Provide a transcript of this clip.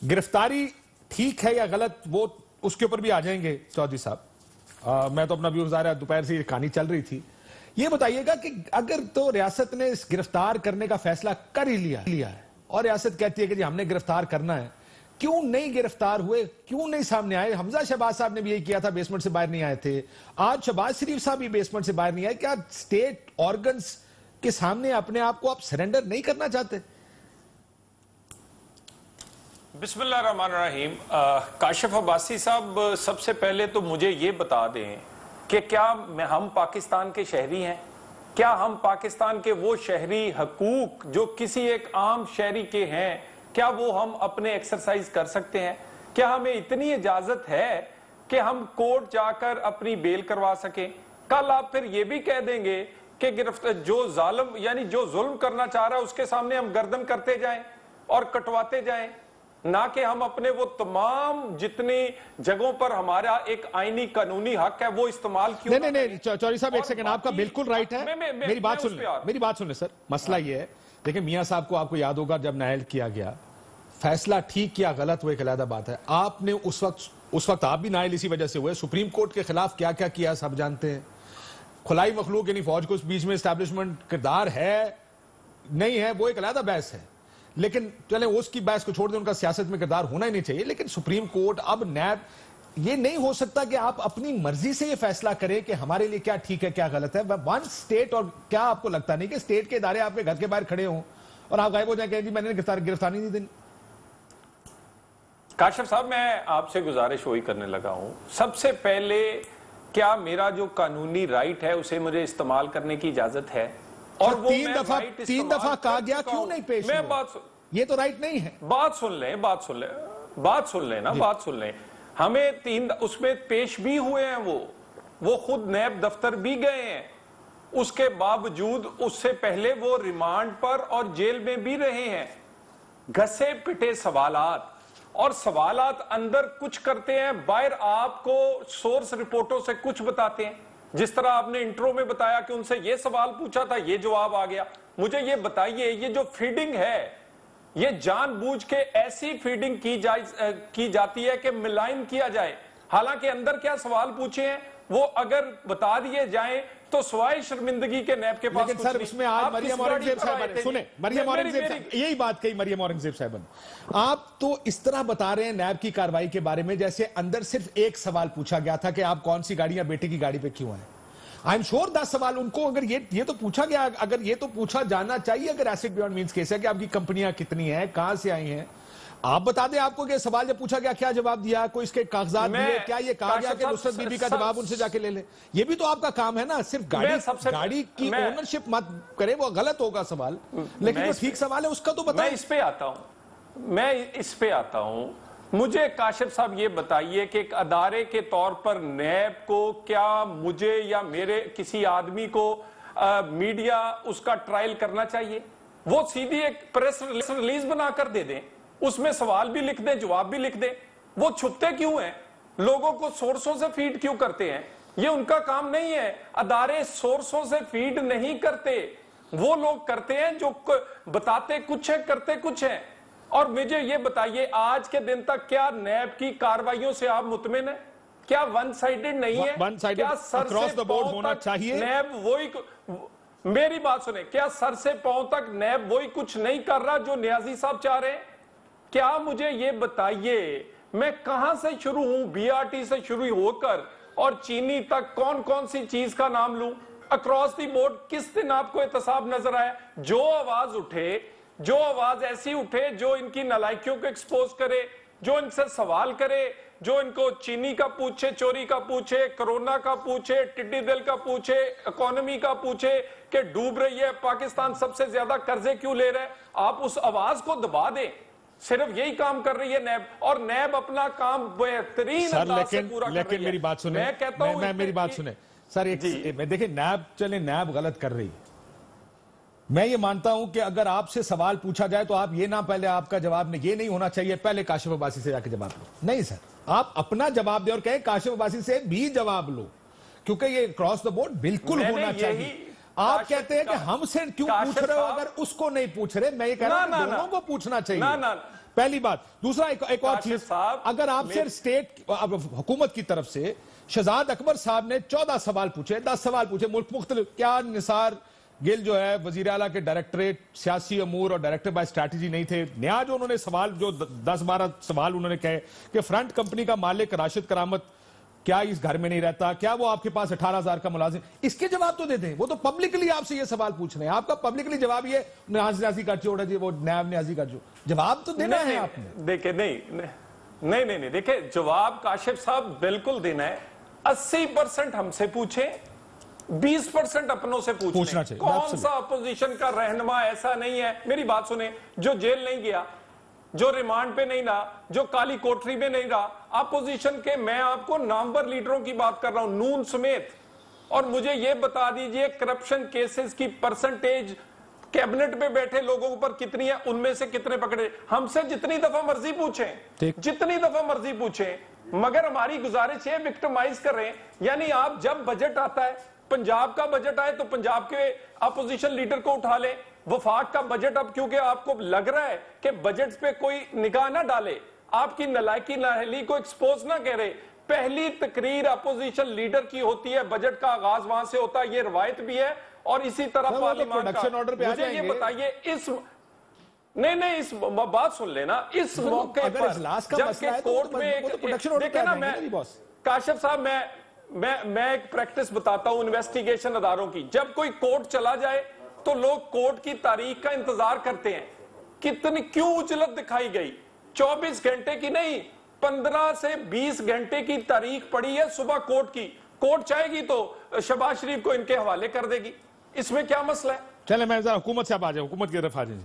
गिरफ्तारी ठीक है या गलत, वो उसके ऊपर भी आ जाएंगे चौधरी साहब। मैं तो अपना व्यू गुजार, दोपहर से ये कहानी चल रही थी। ये बताइएगा कि अगर तो रियासत ने इस गिरफ्तार करने का फैसला कर ही लिया है और रियासत कहती है कि जी हमने गिरफ्तार करना है, क्यों नहीं गिरफ्तार हुए, क्यों नहीं सामने आए? हमजा शहबाज साहब ने भी यही किया था, बेसमेंट से बाहर नहीं आए थे। आज शहबाज शरीफ साहब भी बेसमेंट से बाहर नहीं आए। क्या स्टेट ऑर्गन्स के सामने अपने आप को आप सरेंडर नहीं करना चाहते? बिस्मिल्लाहिर्रहमानिर्रहीम। काशिफ अब्बासी साहब, सबसे पहले तो मुझे ये बता दें कि क्या हम पाकिस्तान के शहरी हैं? क्या हम पाकिस्तान के वो शहरी हकूक जो किसी एक आम शहरी के हैं, क्या वो हम अपने एक्सरसाइज कर सकते हैं? क्या हमें इतनी इजाजत है कि हम कोर्ट जाकर अपनी बेल करवा सकें? कल आप फिर ये भी कह देंगे कि गिरफ्तार जो जालिम यानी जो जुल्म करना चाह रहा है उसके सामने हम गर्दन करते जाएं और कटवाते जाएं, ना कि हम अपने वो तमाम जितनी जगहों पर हमारा एक आईनी कानूनी हक है वो इस्तेमाल क्यों? नहीं चौधरी साहब, एक सेकंड, आपका बिल्कुल राइट है। मेरी बात सुन ले सर। मसला ये है, देखिए मियां साहब को आपको याद होगा जब नायल किया गया, फैसला ठीक या गलत वो एक अलग बात है। आपने उस वक्त आप भी नायल इसी वजह से हुए, सुप्रीम कोर्ट के खिलाफ क्या क्या किया सब जानते हैं। खुलाई मखलूक यानी फौज को उस बीच में एस्टैब्लिशमेंट किरदार है नहीं है वो एक अलग बहस है, लेकिन चले उसकी बहस को छोड़ दें, उनका सियासत में किरदार होना ही नहीं चाहिए। लेकिन सुप्रीम कोर्ट, अब नैब, ये नहीं हो सकता कि आप अपनी मर्जी से ये फैसला करें कि हमारे लिए क्या ठीक है क्या गलत है। वन स्टेट, और क्या आपको लगता नहीं कि स्टेट के इदारे आपके घर के बाहर खड़े हों और आप गायब हो जाए कि मैंने गिरफ्तारी नहीं दी? काशिफ साहब, मैं आपसे गुजारिश वही करने लगा हूं। सबसे पहले, क्या मेरा जो कानूनी राइट है उसे मुझे इस्तेमाल करने की इजाजत है? और वो तीन दफा कहा गया, क्यों नहीं पेश? मैं बात, ये तो राइट नहीं है। बात सुन लें। हमें उसमें पेश भी हुए हैं, वो खुद नैब दफ्तर भी गए हैं, उसके बावजूद उससे पहले वो रिमांड पर और जेल में भी रहे हैं। घसे पिटे सवालात, और सवालात अंदर कुछ करते हैं, बाहर आपको सोर्स रिपोर्टों से कुछ बताते हैं। जिस तरह आपने इंट्रो में बताया कि उनसे ये सवाल पूछा था, ये जवाब आ गया। मुझे ये बताइए, ये जो फीडिंग है, ये जानबूझ के ऐसी फीडिंग की जाती है कि मिलाइन किया जाए, हालांकि अंदर क्या सवाल पूछे हैं वो अगर बता दिए जाएं तो सवाए शर्मिंदगी के नैब के पास कुछ सर, उसमें आज मरियम औरंगजेब साहब, सुने, मरियम औरंगजेब यही बात कही, मरियम औरंगजेब साहब, आप तो इस तरह बता रहे हैं नैब की कार्रवाई के बारे में जैसे अंदर सिर्फ एक सवाल पूछा गया था कि आप कौन सी गाड़ी या बेटे की गाड़ी पे क्यों आए। आई एम श्योर 10 सवाल उनको, अगर ये तो पूछा गया, अगर ये तो पूछा जाना चाहिए, अगर एसिड बियॉन्ड मींस केस है कि आपकी कंपनियां कितनी हैं, कहां से आई हैं, आप बता दें। आपको क्या सवाल जब पूछा गया क्या जवाब दिया, कोई इसके कागजात दिए, क्या ये कहा गया कि नुसरत बीबी का जवाब उनसे जाके ले ले? ये भी तो आपका काम है ना, सिर्फ गाड़ी की ओनरशिप मत करे, वो गलत होगा सवाल, लेकिन जो ठीक सवाल है उसका तो बताओ। मैं इस पे आता हूं। मुझे काशिफ साहब ये बताइए कि एक अदारे के तौर पर नैब को, क्या मुझे या मेरे किसी आदमी को मीडिया उसका ट्रायल करना चाहिए? वो सीधी एक प्रेस रिलीज बनाकर दे दें, उसमें सवाल भी लिख दें, जवाब भी लिख दें। वो छुपते क्यों हैं? लोगों को सोर्सों से फीड क्यों करते हैं? ये उनका काम नहीं है। अदारे सोर्सों से फीड नहीं करते, वो लोग करते हैं जो बताते कुछ है, करते कुछ है। और मुझे ये बताइए, आज के दिन तक क्या नैब की कार्रवाइयों से आप मुतमिन है? क्या वन साइडेड नहीं है? क्या सर अक्रॉस द बोर्ड होना चाहिए? नैब वही, मेरी बात सुने, क्या सर से पांव तक नैब वही कुछ नहीं कर रहा जो नियाजी साहब चाह रहे हैं? क्या मुझे ये बताइए, मैं कहां से शुरू हूं, बीआरटी से शुरू होकर और चीनी तक कौन कौन सी चीज का नाम लूं? अक्रॉस दी बोर्ड किस दिन आपको एहतसाब नजर आया? जो आवाज उठे, जो आवाज ऐसी उठे जो इनकी नालायकियों को एक्सपोज करे, जो इनसे सवाल करे, जो इनको चीनी का पूछे, चोरी का पूछे, कोरोना का पूछे, टिड्डी दल का पूछे, इकोनॉमी का पूछे कि डूब रही है पाकिस्तान, सबसे ज्यादा कर्जे क्यों ले रहा है, आप उस आवाज को दबा दें। सिर्फ यही काम कर रही है नैब, और नैब अपना काम बेहतरीन अंदाज से पूरा कर रही है। लेकिन मेरी बात सुने, मैं कहता हूं, मेरी बात सुने सर, एक देखिए, नैब, चले नैब गलत कर रही है, मैं ये मानता हूं कि अगर आपसे सवाल पूछा जाए तो आप ये ना, पहले आपका जवाब ये नहीं होना चाहिए पहले काशिफ अब्बासी से जाके जवाब लो। नहीं सर, आप अपना जवाब दें और कहें काशिफ अब्बासी से भी जवाब लो, क्योंकि ये क्रॉस द बोर्ड बिल्कुल होना चाहिए। आप कहते हैं कि हमसे क्यों पूछ रहे हो अगर उसको नहीं पूछ रहे? मैं ये कह रहा हूं दोनों को पूछना चाहिए। پہلی بات. دوسرا ایک اور چیز, اگر آپ سے اسٹیٹ حکومت کی طرف سے شہزاد اکبر صاحب نے 14 سوال پوچھے, 10 سوال پوچھے, ملک مختلف, کیا نثار گل جو ہے وزیر اعلیٰ کے ڈائریکٹریٹ سیاسی امور اور ڈائریکٹر بائی اسٹریٹجی نہیں تھے؟ نیا جو انہوں نے سوال, جو 10-12 سوال انہوں نے کہے کہ فرنٹ کمپنی کا مالک راشد کرامت کیا اس گھر میں نہیں رہتا, کیا وہ آپ کے پاس 18,000 کا ملازم, اس کے جواب تو دے دیں. وہ تو پبلکلی آپ سے یہ سوال پوچھ رہے ہیں, آپ کا پبلکلی جواب یہ نیازی کا چھوڑا جی, وہ نیاب نیازی کا جو جواب تو دینا ہے آپ نے. دیکھیں نہیں دیکھیں, جواب کاشف صاحب بالکل دینا ہے. 80% ہم سے پوچھیں, 20% اپنوں سے پوچھنا چاہیے. کون سا اپوزیشن کا رہنما ایسا نہیں ہے, میری بات سنیں, جو جیل نہیں گیا, جو ریمانڈ پہ نہیں رہا, جو کالی کوٹری میں نہیں رہا. اپوزیشن کے میں آپ کو نامور لیڈروں کی بات کر رہا ہوں, نون سمیت. اور مجھے یہ بتا دیجئے کرپشن کیسز کی پرسنٹیج کیبنٹ پہ بیٹھے لوگوں پر کتنی ہے, ان میں سے کتنے پکڑے. ہم سے جتنی دفعہ مرضی پوچھیں, مگر ہماری گزارش ہے وکٹمائز کر رہے ہیں. یعنی آپ جب بجٹ آتا ہے, پنجاب کا بجٹ آئے تو پنجاب کے اپوزیشن لیڈر کو اٹھا لیں. وفاق کا بجٹ اب کیونکہ آپ کو لگ رہا ہے کہ بجٹ پہ کوئی نگاہ نہ ڈالے, آپ کی نالائکی نااہلی کو ایکسپوز نہ کرے, پہلی تقریر اپوزیشن لیڈر کی ہوتی ہے, بجٹ کا آغاز وہاں سے ہوتا ہے, یہ روایت بھی ہے. اور اسی طرح پارلیمان کا. مجھے یہ بتائیے, نہیں اس بات سن لینا, اس موقع پر جبکہ کورٹ میں دیکھیں نا, میں کاشف صاحب میں ایک پریکٹس بتاتا ہوں انویسٹیگیشن اداروں کی. جب کوئی کورٹ چلا جائے تو لوگ کورٹ کی تاریخ کا انتظار کرتے ہیں. کتنی کیوں اجلت دکھائی گئی, 24 گھنٹے کی نہیں, 15 سے 20 گھنٹے کی تاریخ پڑی ہے صبح کورٹ کی. کورٹ چاہے گی تو شہباز شریف کو ان کے حوالے کر دے گی, اس میں کیا مسئلہ ہے؟ چلیں میں حکومت سے اب آ جائیں, حکومت کی طرف آ جائیں.